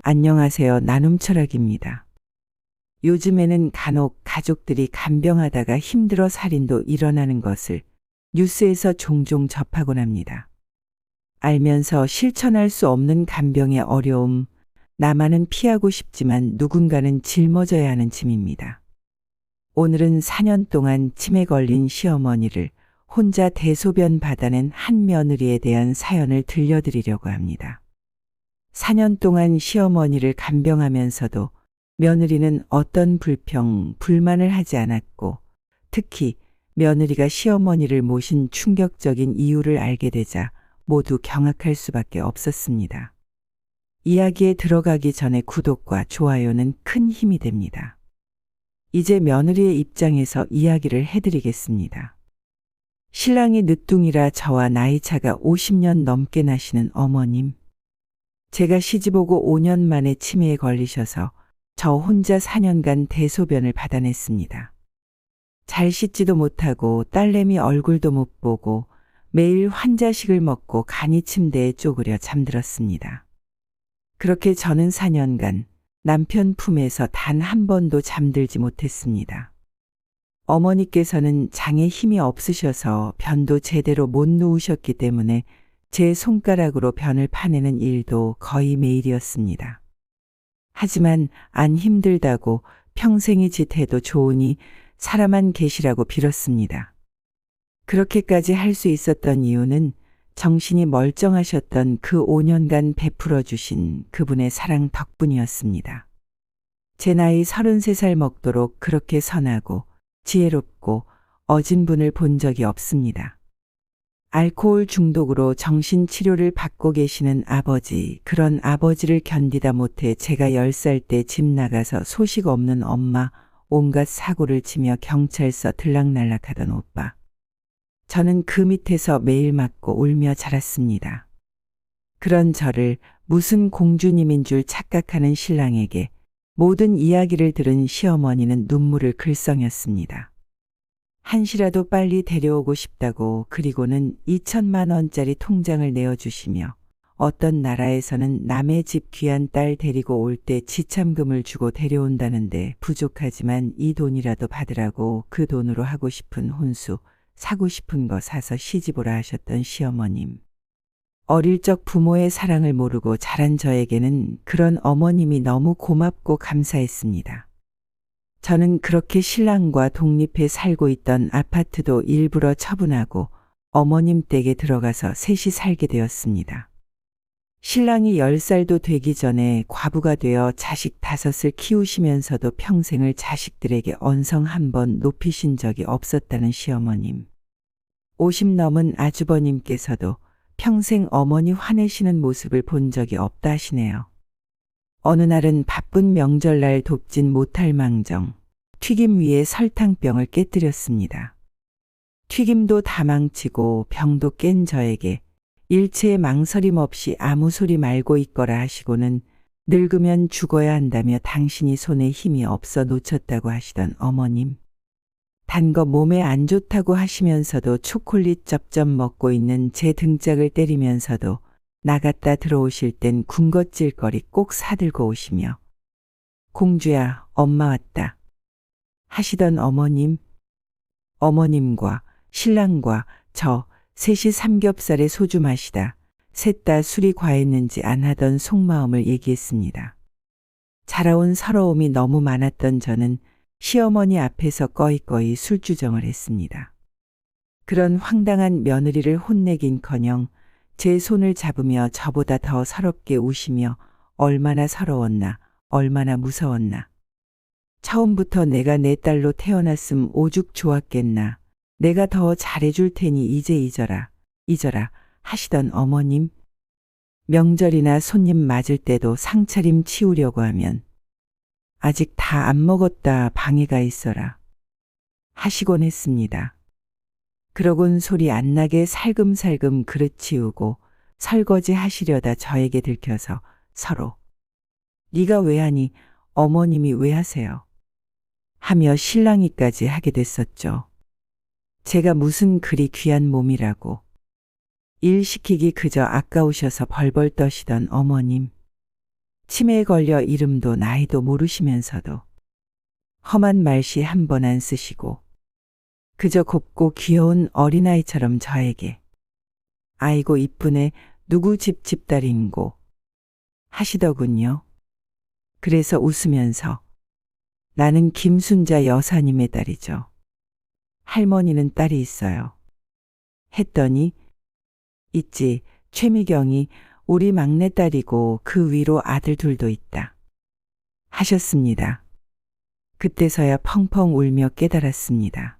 안녕하세요. 나눔철학입니다. 요즘에는 간혹 가족들이 간병하다가 힘들어 살인도 일어나는 것을 뉴스에서 종종 접하곤 합니다. 알면서 실천할 수 없는 간병의 어려움, 나만은 피하고 싶지만 누군가는 짊어져야 하는 짐입니다. 오늘은 4년 동안 치매 걸린 시어머니를 혼자 대소변 받아낸 한 며느리에 대한 사연을 들려드리려고 합니다. 4년 동안 시어머니를 간병하면서도 며느리는 어떤 불평, 불만을 하지 않았고, 특히 며느리가 시어머니를 모신 충격적인 이유를 알게 되자 모두 경악할 수밖에 없었습니다. 이야기에 들어가기 전에 구독과 좋아요는 큰 힘이 됩니다. 이제 며느리의 입장에서 이야기를 해드리겠습니다. 신랑이 늦둥이라 저와 나이차가 50년 넘게 나시는 어머님. 제가 시집오고 5년 만에 치매에 걸리셔서 저 혼자 4년간 대소변을 받아냈습니다. 잘 씻지도 못하고 딸내미 얼굴도 못 보고 매일 환자식을 먹고 간이 침대에 쪼그려 잠들었습니다. 그렇게 저는 4년간 남편 품에서 단 한 번도 잠들지 못했습니다. 어머니께서는 장에 힘이 없으셔서 변도 제대로 못 누우셨기 때문에 제 손가락으로 변을 파내는 일도 거의 매일이었습니다. 하지만 안 힘들다고 평생이 짓해도 좋으니 살아만 계시라고 빌었습니다. 그렇게까지 할 수 있었던 이유는 정신이 멀쩡하셨던 그 5년간 베풀어 주신 그분의 사랑 덕분이었습니다. 제 나이 33살 먹도록 그렇게 선하고 지혜롭고 어진 분을 본 적이 없습니다. 알코올 중독으로 정신치료를 받고 계시는 아버지, 그런 아버지를 견디다 못해 제가 10살 때 집 나가서 소식 없는 엄마, 온갖 사고를 치며 경찰서 들락날락하던 오빠. 저는 그 밑에서 매일 맞고 울며 자랐습니다. 그런 저를 무슨 공주님인 줄 착각하는 신랑에게 모든 이야기를 들은 시어머니는 눈물을 글썽였습니다. 한시라도 빨리 데려오고 싶다고, 그리고는 2천만 원짜리 통장을 내어주시며 어떤 나라에서는 남의 집 귀한 딸 데리고 올 때 지참금을 주고 데려온다는데 부족하지만 이 돈이라도 받으라고 그 돈으로 하고 싶은 혼수, 사고 싶은 거 사서 시집오라 하셨던 시어머님. 어릴 적 부모의 사랑을 모르고 자란 저에게는 그런 어머님이 너무 고맙고 감사했습니다. 저는 그렇게 신랑과 독립해 살고 있던 아파트도 일부러 처분하고 어머님 댁에 들어가서 셋이 살게 되었습니다. 신랑이 10살도 되기 전에 과부가 되어 자식 5을 키우시면서도 평생을 자식들에게 언성 한 번 높이신 적이 없었다는 시어머님. 50 넘은 아주버님께서도 평생 어머니 화내시는 모습을 본 적이 없다 하시네요. 어느 날은 바쁜 명절날 돕진 못할 망정 튀김 위에 설탕병을 깨뜨렸습니다. 튀김도 다 망치고 병도 깬 저에게 일체의 망설임 없이 아무 소리 말고 있거라 하시고는 늙으면 죽어야 한다며 당신이 손에 힘이 없어 놓쳤다고 하시던 어머님. 단 거 몸에 안 좋다고 하시면서도 초콜릿 쩝쩝 먹고 있는 제 등짝을 때리면서도 나갔다 들어오실 땐 군것질거리 꼭 사들고 오시며 공주야, 엄마 왔다 하시던 어머님. 어머님과 신랑과 저 셋이 삼겹살에 소주 마시다 셋 다 술이 과했는지 안 하던 속마음을 얘기했습니다. 자라온 서러움이 너무 많았던 저는 시어머니 앞에서 꺼이꺼이 술주정을 했습니다. 그런 황당한 며느리를 혼내긴커녕 제 손을 잡으며 저보다 더 서럽게 우시며 얼마나 서러웠나, 얼마나 무서웠나. 처음부터 내가 내 딸로 태어났음 오죽 좋았겠나. 내가 더 잘해줄 테니 이제 잊어라, 잊어라 하시던 어머님. 명절이나 손님 맞을 때도 상차림 치우려고 하면 아직 다 안 먹었다 방해가 있어라 하시곤 했습니다. 그러곤 소리 안 나게 살금살금 그릇 치우고 설거지 하시려다 저에게 들켜서 서로 네가 왜 하니, 어머님이 왜 하세요 하며 신랑이까지 하게 됐었죠. 제가 무슨 그리 귀한 몸이라고. 일 시키기 그저 아까우셔서 벌벌 떠시던 어머님. 치매에 걸려 이름도 나이도 모르시면서도 험한 말씨 한 번 안 쓰시고 그저 곱고 귀여운 어린아이처럼 저에게 아이고 이쁘네 누구 집 집딸인고 하시더군요. 그래서 웃으면서 나는 김순자 여사님의 딸이죠. 할머니는 딸이 있어요. 했더니 있지 최미경이 우리 막내딸이고 그 위로 아들 둘도 있다. 하셨습니다. 그때서야 펑펑 울며 깨달았습니다.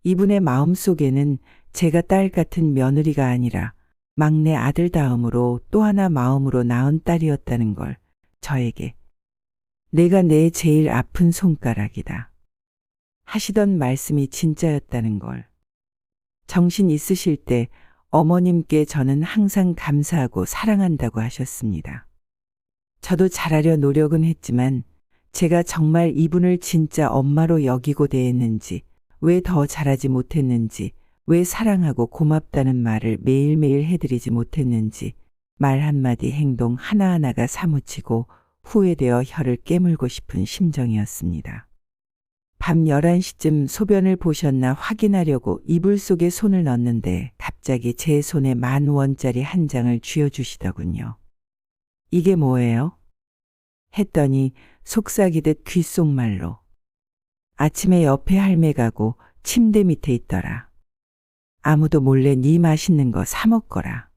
이분의 마음속에는 제가 딸 같은 며느리가 아니라 막내 아들 다음으로 또 하나 마음으로 낳은 딸이었다는 걸 저에게 내가 내 제일 아픈 손가락이다. 하시던 말씀이 진짜였다는 걸. 정신 있으실 때 어머님께 저는 항상 감사하고 사랑한다고 하셨습니다. 저도 잘하려 노력은 했지만 제가 정말 이분을 진짜 엄마로 여기고 대했는지 왜 더 잘하지 못했는지 왜 사랑하고 고맙다는 말을 매일매일 해드리지 못했는지 말 한마디 행동 하나하나가 사무치고 후회되어 혀를 깨물고 싶은 심정이었습니다. 밤 11시쯤 소변을 보셨나 확인하려고 이불 속에 손을 넣었는데 갑자기 제 손에 10,000원짜리 한 장을 쥐어주시더군요. 이게 뭐예요? 했더니 속삭이듯 귓속말로 아침에 옆에 할매 가고 침대 밑에 있더라. 아무도 몰래 네 맛있는 거 사 먹거라.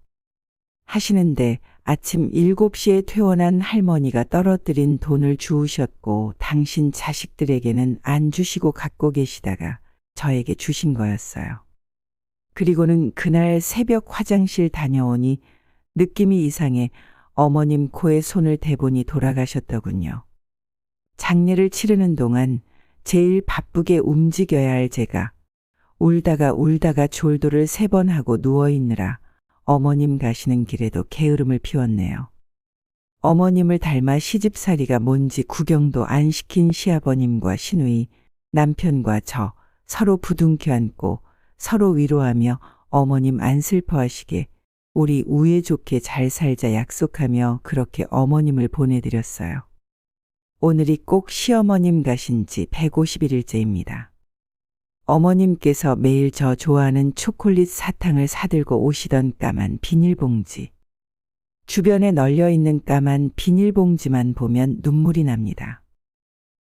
하시는데 아침 7시에 퇴원한 할머니가 떨어뜨린 돈을 주우셨고 당신 자식들에게는 안 주시고 갖고 계시다가 저에게 주신 거였어요. 그리고는 그날 새벽 화장실 다녀오니 느낌이 이상해 어머님 코에 손을 대보니 돌아가셨더군요. 장례를 치르는 동안 제일 바쁘게 움직여야 할 제가 울다가 졸도를 3번 하고 누워있느라 어머님 가시는 길에도 게으름을 피웠네요. 어머님을 닮아 시집살이가 뭔지 구경도 안 시킨 시아버님과 시누이, 남편과 저 서로 부둥켜 안고 서로 위로하며 어머님 안 슬퍼하시게 우리 우애 좋게 잘 살자 약속하며 그렇게 어머님을 보내드렸어요. 오늘이 꼭 시어머님 가신 지 151일째입니다. 어머님께서 매일 저 좋아하는 초콜릿 사탕을 사들고 오시던 까만 비닐봉지. 주변에 널려있는 까만 비닐봉지만 보면 눈물이 납니다.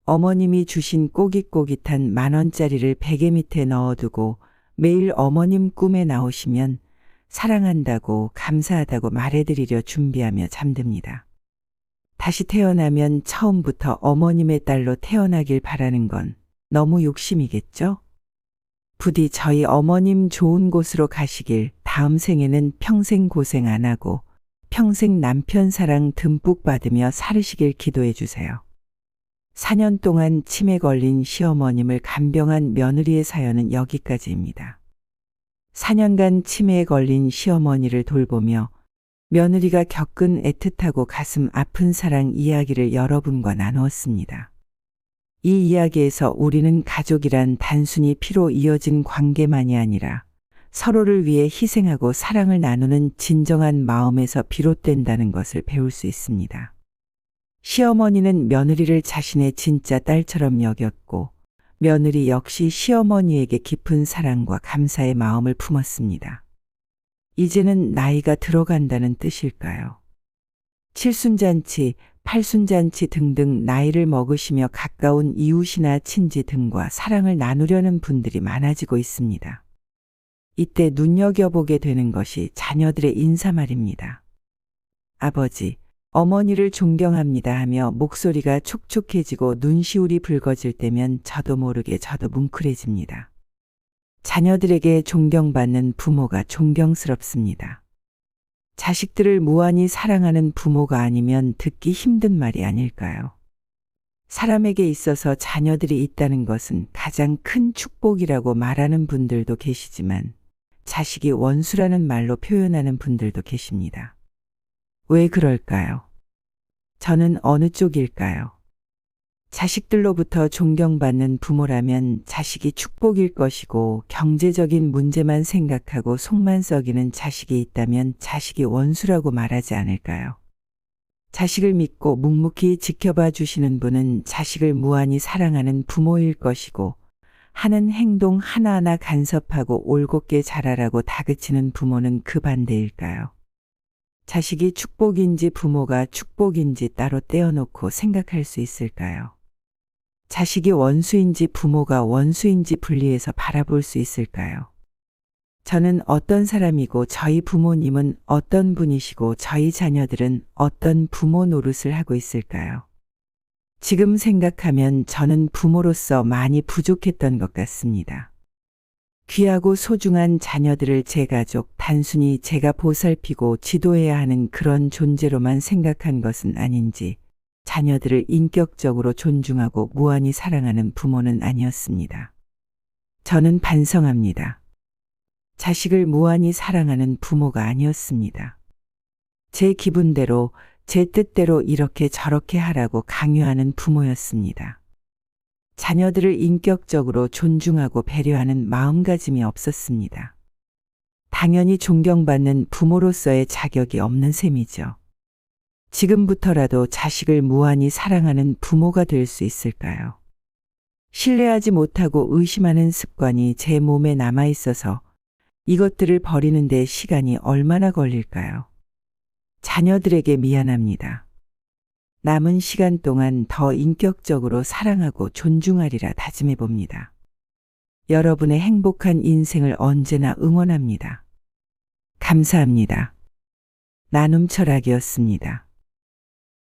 어머님이 주신 꼬깃꼬깃한 10,000원짜리를 베개 밑에 넣어두고 매일 어머님 꿈에 나오시면 사랑한다고 감사하다고 말해드리려 준비하며 잠듭니다. 다시 태어나면 처음부터 어머님의 딸로 태어나길 바라는 건 너무 욕심이겠죠? 부디 저희 어머님 좋은 곳으로 가시길 다음 생에는 평생 고생 안 하고 평생 남편 사랑 듬뿍 받으며 살으시길 기도해 주세요. 4년 동안 치매 걸린 시어머님을 간병한 며느리의 사연은 여기까지입니다. 4년간 치매에 걸린 시어머니를 돌보며 며느리가 겪은 애틋하고 가슴 아픈 사랑 이야기를 여러분과 나누었습니다. 이 이야기에서 우리는 가족이란 단순히 피로 이어진 관계만이 아니라 서로를 위해 희생하고 사랑을 나누는 진정한 마음에서 비롯된다는 것을 배울 수 있습니다. 시어머니는 며느리를 자신의 진짜 딸처럼 여겼고 며느리 역시 시어머니에게 깊은 사랑과 감사의 마음을 품었습니다. 이제는 나이가 들어간다는 뜻일까요? 칠순잔치, 팔순잔치 등등 나이를 먹으시며 가까운 이웃이나 친지 등과 사랑을 나누려는 분들이 많아지고 있습니다. 이때 눈여겨보게 되는 것이 자녀들의 인사말입니다. 아버지, 어머니를 존경합니다 하며 목소리가 촉촉해지고 눈시울이 붉어질 때면 저도 모르게 저도 뭉클해집니다. 자녀들에게 존경받는 부모가 존경스럽습니다. 자식들을 무한히 사랑하는 부모가 아니면 듣기 힘든 말이 아닐까요? 사람에게 있어서 자녀들이 있다는 것은 가장 큰 축복이라고 말하는 분들도 계시지만 자식이 원수라는 말로 표현하는 분들도 계십니다. 왜 그럴까요? 저는 어느 쪽일까요? 자식들로부터 존경받는 부모라면 자식이 축복일 것이고 경제적인 문제만 생각하고 속만 썩이는 자식이 있다면 자식이 원수라고 말하지 않을까요? 자식을 믿고 묵묵히 지켜봐 주시는 분은 자식을 무한히 사랑하는 부모일 것이고 하는 행동 하나하나 간섭하고 올곧게 자라라고 다그치는 부모는 그 반대일까요? 자식이 축복인지 부모가 축복인지 따로 떼어놓고 생각할 수 있을까요? 자식이 원수인지 부모가 원수인지 분리해서 바라볼 수 있을까요? 저는 어떤 사람이고 저희 부모님은 어떤 분이시고 저희 자녀들은 어떤 부모 노릇을 하고 있을까요? 지금 생각하면 저는 부모로서 많이 부족했던 것 같습니다. 귀하고 소중한 자녀들을 제 가족, 단순히 제가 보살피고 지도해야 하는 그런 존재로만 생각한 것은 아닌지, 자녀들을 인격적으로 존중하고 무한히 사랑하는 부모는 아니었습니다. 저는 반성합니다. 자식을 무한히 사랑하는 부모가 아니었습니다. 제 기분대로, 제 뜻대로 이렇게 저렇게 하라고 강요하는 부모였습니다. 자녀들을 인격적으로 존중하고 배려하는 마음가짐이 없었습니다. 당연히 존경받는 부모로서의 자격이 없는 셈이죠. 지금부터라도 자식을 무한히 사랑하는 부모가 될 수 있을까요? 신뢰하지 못하고 의심하는 습관이 제 몸에 남아 있어서 이것들을 버리는 데 시간이 얼마나 걸릴까요? 자녀들에게 미안합니다. 남은 시간 동안 더 인격적으로 사랑하고 존중하리라 다짐해 봅니다. 여러분의 행복한 인생을 언제나 응원합니다. 감사합니다. 나눔 철학이었습니다.